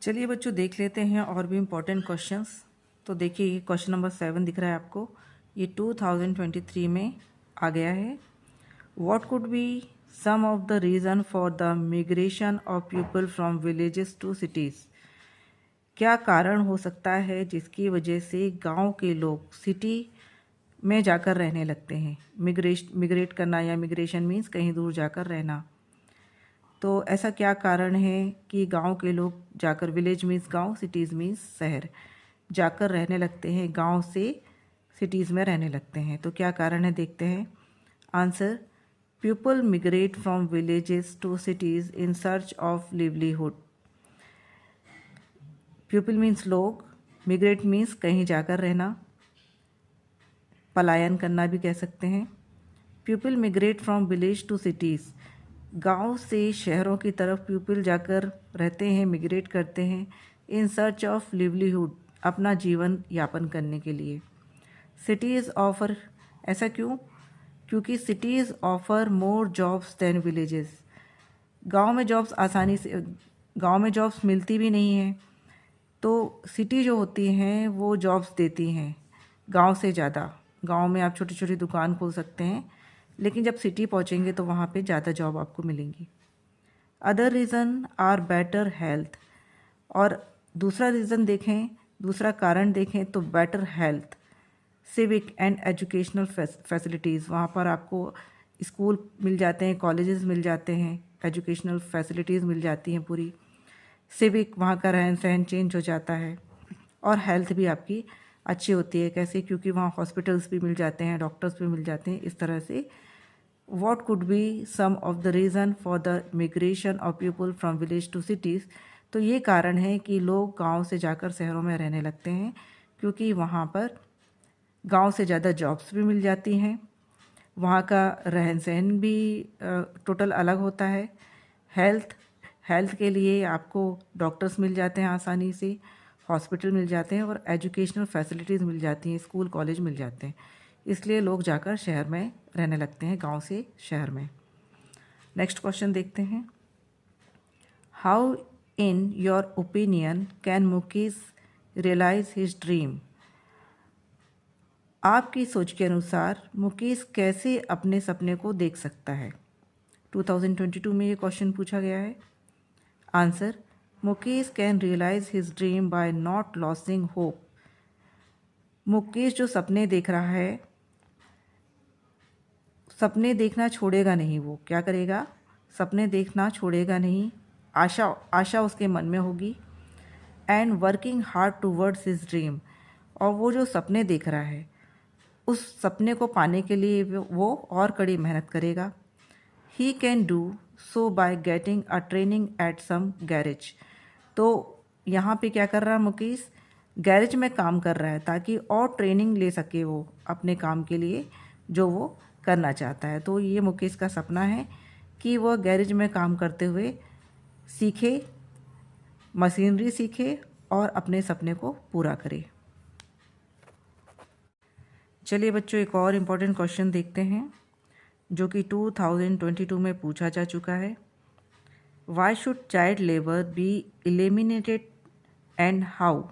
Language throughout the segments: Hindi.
चलिए बच्चों देख लेते हैं और भी इम्पोर्टेंट क्वेश्चंस। तो देखिए ये क्वेश्चन नंबर 7 दिख रहा है आपको, ये 2023 में आ गया है। What could be some of the reason for the migration of people from villages to cities. क्या कारण हो सकता है जिसकी वजह से गांव के लोग सिटी में जाकर रहने लगते हैं। मिग्रेट करना या मिग्रेशन मीन्स कहीं दूर जाकर रहना। तो ऐसा क्या कारण है कि गांव के लोग जाकर, विलेज मीन्स गांव, सिटीज़ मीन्स शहर, जाकर रहने लगते हैं, गांव से सिटीज़ में रहने लगते हैं। तो क्या कारण है देखते हैं। Answer, people migrate from villages to cities in search of livelihood. People means लोग, मिग्रेट मीन्स कहीं जाकर रहना, पलायन करना भी कह सकते हैं। People migrate from village to cities, गांव से शहरों की तरफ पीपल जाकर रहते हैं, मिग्रेट करते हैं। इन सर्च ऑफ लिवलीहुड, अपना जीवन यापन करने के लिए। सिटीज़ ऑफर, ऐसा क्यों? क्योंकि cities offer more jobs than villages. गांव में जॉब्स आसानी से, गांव में जॉब्स मिलती भी नहीं हैं, तो सिटी जो होती हैं वो जॉब्स देती हैं गांव से ज़्यादा। गांव में आप छोटी छोटी दुकान खोल सकते हैं, लेकिन जब सिटी पहुंचेंगे तो वहाँ पे ज़्यादा जॉब आपको मिलेंगी। Other reason are better health, और दूसरा रीज़न देखें, दूसरा कारण देखें तो better health, civic and educational facilities, वहाँ पर आपको स्कूल मिल जाते हैं, कॉलेजेस मिल जाते हैं, एजुकेशनल फैसिलिटीज़ मिल जाती हैं पूरी। सिविक, वहाँ का रहन सहन चेंज हो जाता है, और हेल्थ भी आपकी अच्छी होती है। कैसे? क्योंकि वहाँ हॉस्पिटल्स भी मिल जाते हैं, डॉक्टर्स भी मिल जाते हैं। इस तरह से what could be some of the reason for the migration of people from village to cities. तो ये कारण है कि लोग गांव से जाकर शहरों में रहने लगते हैं, क्योंकि वहाँ पर गांव से ज़्यादा जॉब्स भी मिल जाती हैं, वहाँ का रहन सहन भी टोटल अलग होता है। हेल्थ, हेल्थ के लिए आपको डॉक्टर्स मिल जाते हैं आसानी से, हॉस्पिटल मिल जाते हैं, और एजुकेशनल फैसिलिटीज़ मिल जाती हैं, स्कूल कॉलेज मिल जाते हैं। इसलिए लोग जाकर शहर में रहने लगते हैं, गांव से शहर में। नेक्स्ट क्वेश्चन देखते हैं। How in your opinion can Mukesh realise his dream. आपकी सोच के अनुसार मुकेश कैसे अपने सपने को देख सकता है। 2022 में ये क्वेश्चन पूछा गया है। Answer, Mukesh can realise his dream by not losing hope. Mukesh जो सपने देख रहा है, सपने देखना छोड़ेगा नहीं। वो क्या करेगा? सपने देखना छोड़ेगा नहीं, आशा उसके मन में होगी। And working hard towards his dream, और वो जो सपने देख रहा है उस सपने को पाने के लिए वो और कड़ी मेहनत करेगा। He can do so by getting a training at some garage. तो यहाँ पे क्या कर रहा है मुकेश? गैरेज में काम कर रहा है ताकि और ट्रेनिंग ले सके वो अपने काम के लिए जो वो करना चाहता है। तो ये मुकेश का सपना है कि वह गैरेज में काम करते हुए सीखे, मशीनरी सीखे और अपने सपने को पूरा करे। चलिए बच्चों एक और इम्पोर्टेंट क्वेश्चन देखते हैं जो कि 2022 में पूछा जा चुका है। Why should child labour be eliminated and how.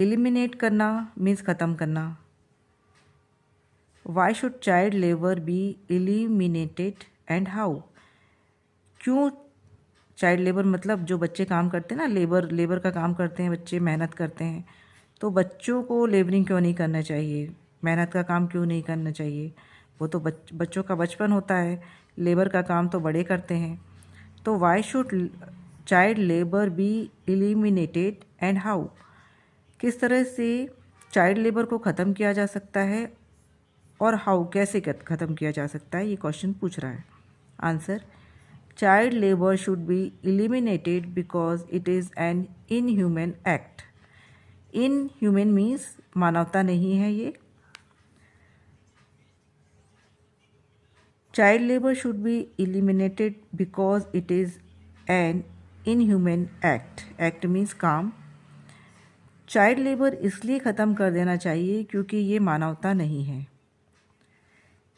Eliminate करना मीन्स ख़त्म करना। Why should child labour be eliminated and how. क्यों चाइल्ड लेबर, मतलब जो बच्चे काम करते हैं ना, लेबर का काम करते हैं बच्चे, मेहनत करते हैं, तो बच्चों को लेबरिंग क्यों नहीं करना चाहिए, मेहनत का काम क्यों नहीं करना चाहिए। वो तो बच्चों का बचपन होता है, लेबर का काम तो बड़े करते हैं। तो why should child labour be eliminated and how, किस तरह से चाइल्ड लेबर को ख़त्म किया जा सकता है और हाउ, कैसे ख़त्म किया जा सकता है, ये क्वेश्चन पूछ रहा है। Answer, child labour should be eliminated because it is an inhuman act. Inhuman means मानवता नहीं है ये। Child labour should be eliminated because it is an inhuman act. Act means काम। चाइल्ड लेबर इसलिए ख़त्म कर देना चाहिए क्योंकि ये मानवता नहीं है।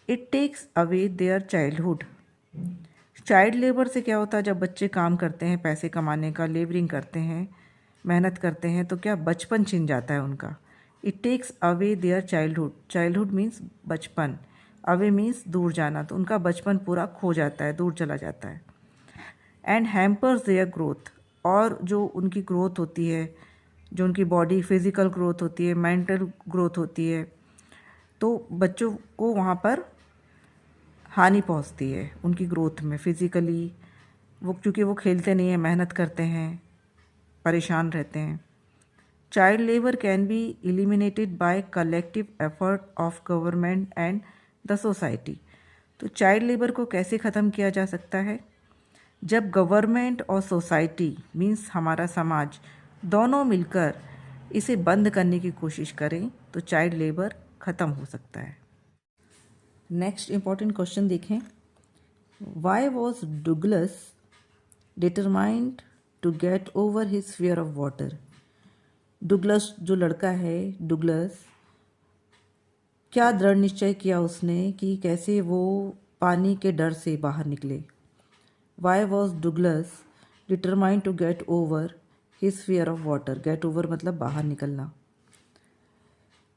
It takes away their childhood. Child labour से क्या होता है, जब बच्चे काम करते हैं पैसे कमाने का, लेबरिंग करते हैं, मेहनत करते हैं, तो क्या बचपन छिन जाता है उनका। It takes away their childhood. Childhood means बचपन, अवे मीन्स दूर जाना, तो उनका बचपन पूरा खो जाता है, दूर चला जाता है। एंड हैम्पर्स देयर ग्रोथ, और जो उनकी ग्रोथ होती है, जो उनकी बॉडी फिज़िकल ग्रोथ होती है, मेंटल ग्रोथ होती है, तो बच्चों को वहाँ पर हानि पहुँचती है उनकी ग्रोथ में फिज़िकली। वो क्योंकि वो खेलते नहीं हैं, मेहनत करते हैं, परेशान रहते हैं। Child labour can be eliminated bye collective effort of government and the society. तो चाइल्ड लेबर को कैसे ख़त्म किया जा सकता है? जब गवर्नमेंट और सोसाइटी मीन्स हमारा समाज दोनों मिलकर इसे बंद करने की कोशिश करें तो चाइल्ड लेबर ख़त्म हो सकता है। नेक्स्ट इम्पॉर्टेंट क्वेश्चन देखें। Why was Douglas determined to get over his fear of water. Douglas जो लड़का है, डुगलस क्या दृढ़ निश्चय किया उसने कि कैसे वो पानी के डर से बाहर निकले। Why was Douglas determined to get over his fear of water. Get over मतलब बाहर निकलना।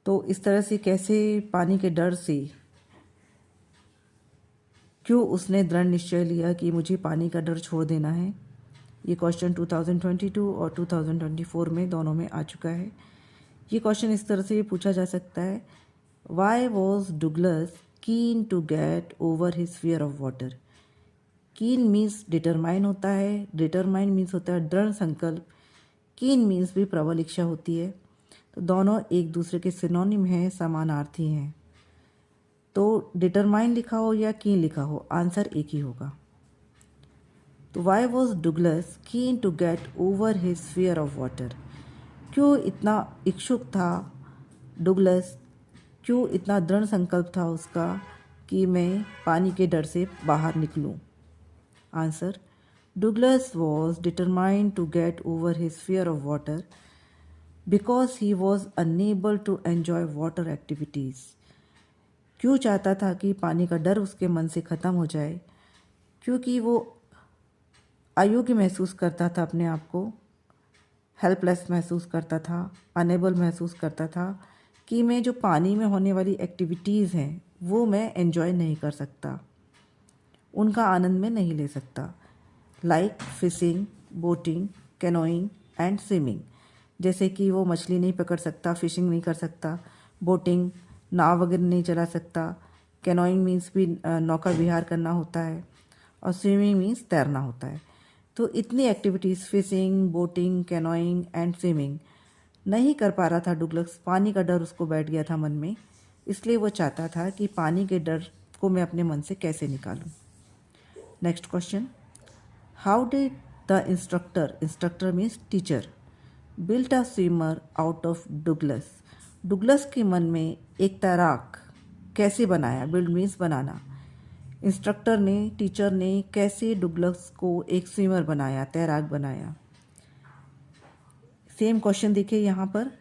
तो इस तरह से कैसे पानी के डर से क्यों उसने दृढ़ निश्चय लिया कि मुझे पानी का डर छोड़ देना है। ये क्वेश्चन 2022 और 2024 में दोनों में आ चुका है। ये क्वेश्चन इस तरह से भी पूछा जा सकता है, Y was Douglas keen to get over his fear of water. Keen means determine होता है, डिटरमाइन मीन्स होता है दृढ़ संकल्प, कीन मीन्स भी प्रबल इच्छा होती है। तो दोनों एक दूसरे के सिनोनिम हैं, समानार्थी हैं। तो डिटरमाइन लिखा हो या कीन लिखा हो, आंसर एक ही होगा। तो Y was Douglas keen to get over his fear of water. क्यों इतना इच्छुक था डुगलस, क्यों इतना दृढ़ संकल्प था उसका कि मैं पानी के डर से बाहर निकलूं। Answer, Douglas was determined to get over his fear of water because he was unable to enjoy water activities. क्यों चाहता था कि पानी का डर उसके मन से ख़त्म हो जाए? क्योंकि वो अयोग्य महसूस करता था अपने आप को, हेल्पलेस महसूस करता था, अनेबल महसूस करता था कि मैं जो पानी में होने वाली एक्टिविटीज़ हैं वो मैं एंजॉय नहीं कर सकता, उनका आनंद में नहीं ले सकता। Like fishing, boating, canoeing and swimming. जैसे कि वो मछली नहीं पकड़ सकता, फिशिंग नहीं कर सकता, बोटिंग नाव वगैरह नहीं चला सकता, कैनोइंग मीन्स भी नौका विहार करना होता है, और स्विमिंग मीन्स तैरना होता है। तो इतनी activities fishing, boating, canoeing and swimming नहीं कर पा रहा था डुगलस। पानी का डर उसको बैठ गया था मन में, इसलिए वो चाहता था कि पानी के डर को मैं अपने मन से कैसे निकालूं। Next question, how did the instructor, instructor means teacher, built a swimmer out of Douglas. Douglas के मन में एक तैराक कैसे बनाया, बिल्ड मीन्स बनाना। इंस्ट्रक्टर ने, टीचर ने कैसे डुगलस को एक स्विमर बनाया, तैराक बनाया। सेम क्वेश्चन देखिए यहाँ पर,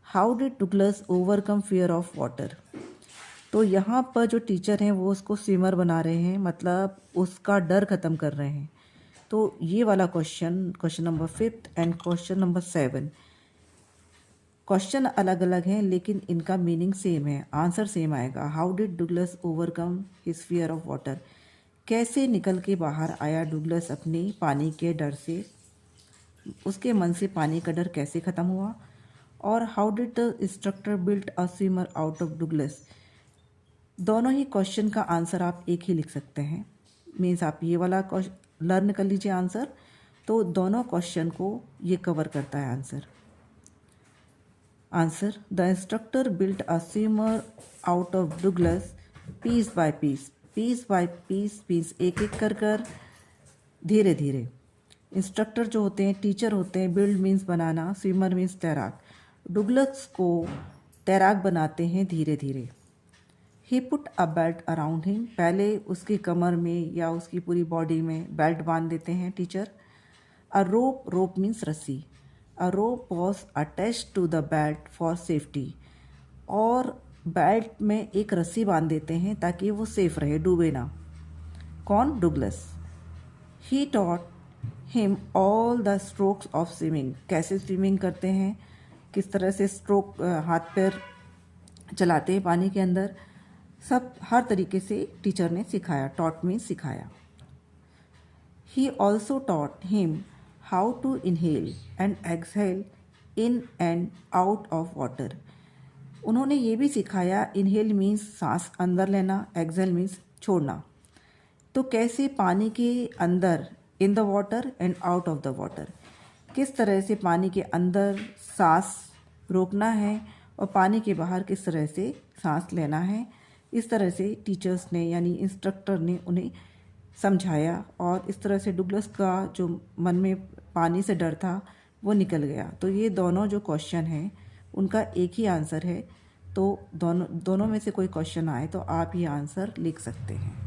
how did Douglas overcome fear of water. तो यहाँ पर जो टीचर हैं वो उसको स्विमर बना रहे हैं, मतलब उसका डर ख़त्म कर रहे हैं। तो ये वाला question, question number 5 and question number 7, question अलग अलग हैं लेकिन इनका मीनिंग सेम है, आंसर सेम आएगा। How did Douglas overcome his fear of water. कैसे निकल के बाहर आया डुगलस अपने पानी के डर से, उसके मन से पानी का डर कैसे ख़त्म हुआ। और how did the instructor built a swimmer out of Douglas. दोनों ही क्वेश्चन का आंसर आप एक ही लिख सकते हैं, मीन्स आप ये वाला लर्न कर लीजिए आंसर, तो दोनों क्वेश्चन को ये कवर करता है answer. Answer, the instructor built a swimmer out of Douglas piece by piece. Piece by piece means एक एक कर कर, धीरे धीरे। इंस्ट्रक्टर जो होते हैं, टीचर होते हैं, बिल्ड मीन्स बनाना, स्विमर मीन्स तैराक। डुगलस को तैराक बनाते हैं धीरे धीरे। He put a belt around him. पहले उसकी कमर में या उसकी पूरी बॉडी में बेल्ट बांध देते हैं टीचर। अ रोप, रोप मीन्स रस्सी। A rope was attached to the belt for safety. और बेल्ट में एक रस्सी बांध देते हैं ताकि वो सेफ रहे, डूबे ना। कौन? Douglas. He taught him all the strokes of swimming, कैसे स्विमिंग करते हैं, किस तरह से स्ट्रोक हाथ पैर चलाते हैं पानी के अंदर, सब हर तरीके से टीचर ने सिखाया। टॉट मीन्स सिखाया। He also taught him how to inhale and exhale in and out of water. उन्होंने ये भी सिखाया, इनहेल मीन्स सांस अंदर लेना, एक्सहेल मीन्स छोड़ना, तो कैसे पानी के अंदर in the water and out of the water, किस तरह से पानी के अंदर सांस रोकना है और पानी के बाहर किस तरह से सांस लेना है। इस तरह से टीचर्स ने यानी इंस्ट्रक्टर ने उन्हें समझाया और इस तरह से डुगलस का जो मन में पानी से डर था वो निकल गया। तो ये दोनों जो क्वेश्चन हैं उनका एक ही आंसर है। तो दोनों में से कोई क्वेश्चन आए तो आप ये आंसर लिख सकते हैं।